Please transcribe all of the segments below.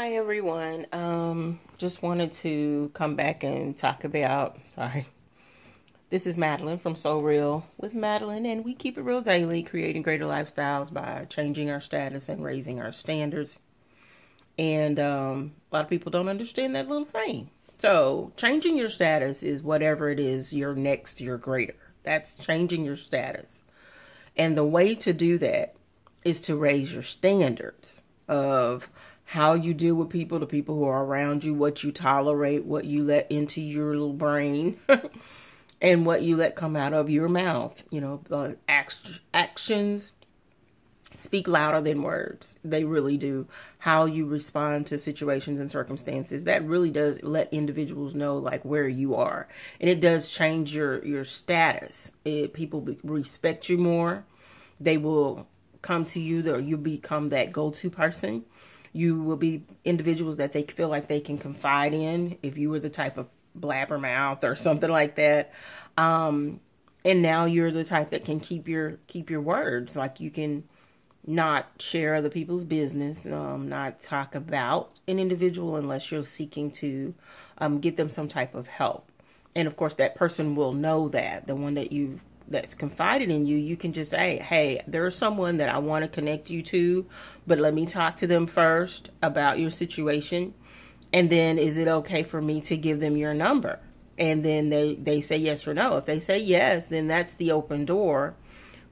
Hi everyone. Just wanted to come back and talk about, this is Madeline from So Real with Madeline, and we keep it real daily, creating greater lifestyles by changing our status and raising our standards. And a lot of people don't understand that little saying. So changing your status is whatever it is, you're next, you're greater. That's changing your status. And the way to do that is to raise your standards of how you deal with people, the people who are around you, what you tolerate, what you let into your little brain, and what you let come out of your mouth. You know, the actions speak louder than words. They really do. How you respond to situations and circumstances, that really does let individuals know like where you are. And it does change your status. People respect you more. They will come to you, or you become that go-to person. You will be individuals that they feel like they can confide in if you were the type of blabbermouth or something like that. And now you're the type that can keep your words. Like you can not share other people's business, not talk about an individual unless you're seeking to get them some type of help. And of course, that person will know that, the one that's confided in you, you can just say, hey, there's someone that I want to connect you to, but let me talk to them first about your situation. And then is it okay for me to give them your number? And then they say yes or no. If they say yes, then that's the open door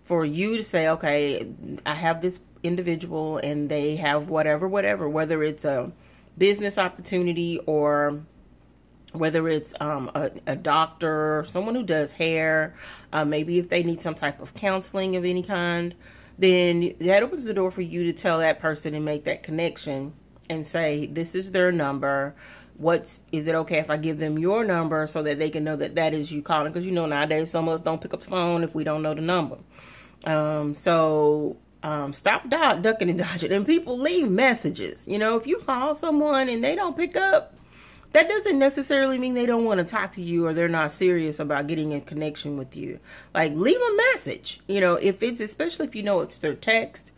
for you to say, okay, I have this individual and they have whatever, whether it's a business opportunity or whether it's a doctor or someone who does hair, maybe if they need some type of counseling of any kind, then that opens the door for you to tell that person and make that connection and say, this is their number. Is it okay if I give them your number so that they can know that that is you calling? Because, you know, nowadays some of us don't pick up the phone if we don't know the number. Stop ducking and dodging. And people leave messages. You know, if you call someone and they don't pick up, that doesn't necessarily mean they don't want to talk to you or they're not serious about getting in connection with you. Like, leave a message. You know, especially if you know it's their text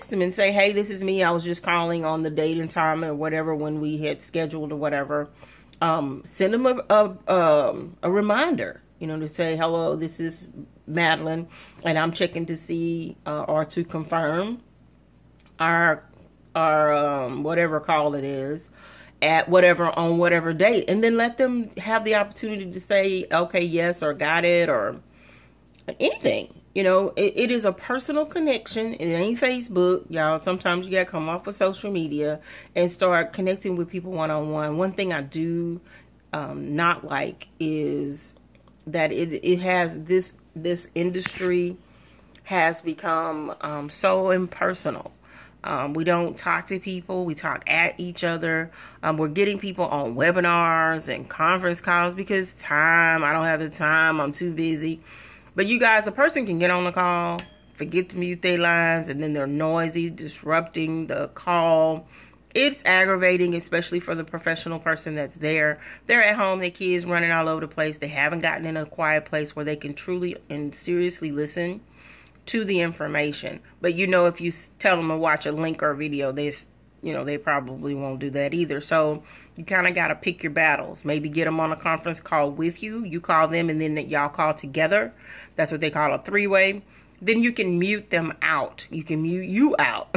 them and say, hey, this is me. I was just calling on the date and time or whatever when we had scheduled or whatever. Send them a reminder, you know, to say, hello, this is Madeline, and I'm checking to see or to confirm our whatever call it is at on whatever date, and then let them have the opportunity to say, okay, yes, or got it, or anything. You know, it is a personal connection. It ain't Facebook, y'all. Sometimes you gotta come off of social media and start connecting with people one-on-one. One thing I do not like is that it has this industry has become so impersonal. We don't talk to people. We talk at each other. We're getting people on webinars and conference calls because I don't have the time. I'm too busy. But you guys, a person can get on the call, forget to mute their lines, and then they're noisy, disrupting the call. It's aggravating, especially for the professional person that's there. They're at home, their kids running all over the place. They haven't gotten in a quiet place where they can truly and seriously listen to the information. But you know, if you tell them to watch a link or a video, they probably won't do that either. So you kind of got to pick your battles. Maybe get them on a conference call with you. You call them and then y'all call together. That's what they call a three-way. Then you can mute them out. You can mute you out.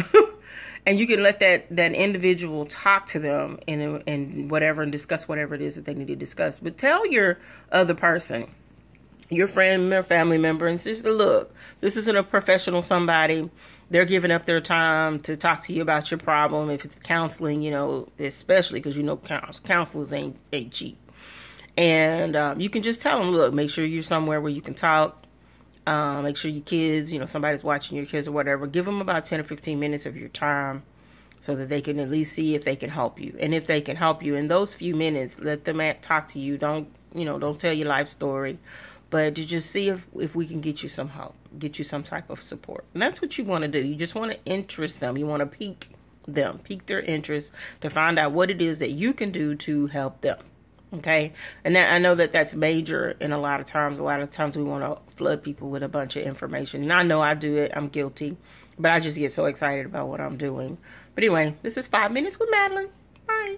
And you can let that individual talk to them and whatever, and discuss whatever it is that they need to discuss. But tell your other person, your friend or family member, and just look, this isn't a professional somebody. They're giving up their time to talk to you about your problem. If it's counseling, you know, especially because, you know, counselors ain't cheap. And you can just tell them, look, make sure you're somewhere where you can talk. Make sure your kids, you know, somebody's watching your kids or whatever. Give them about 10 or 15 minutes of your time so that they can at least see if they can help you. And if they can help you in those few minutes, let them talk to you. Don't tell your life story. But to just see if we can get you some help, get you some type of support. And that's what you want to do. You just want to interest them. You want to pique their interest to find out what it is that you can do to help them. Okay. And I know that that's major. And a lot of times we want to flood people with a bunch of information. And I know I do it. I'm guilty. But I just get so excited about what I'm doing. But anyway, this is 5 Minutes with Madeline. Bye.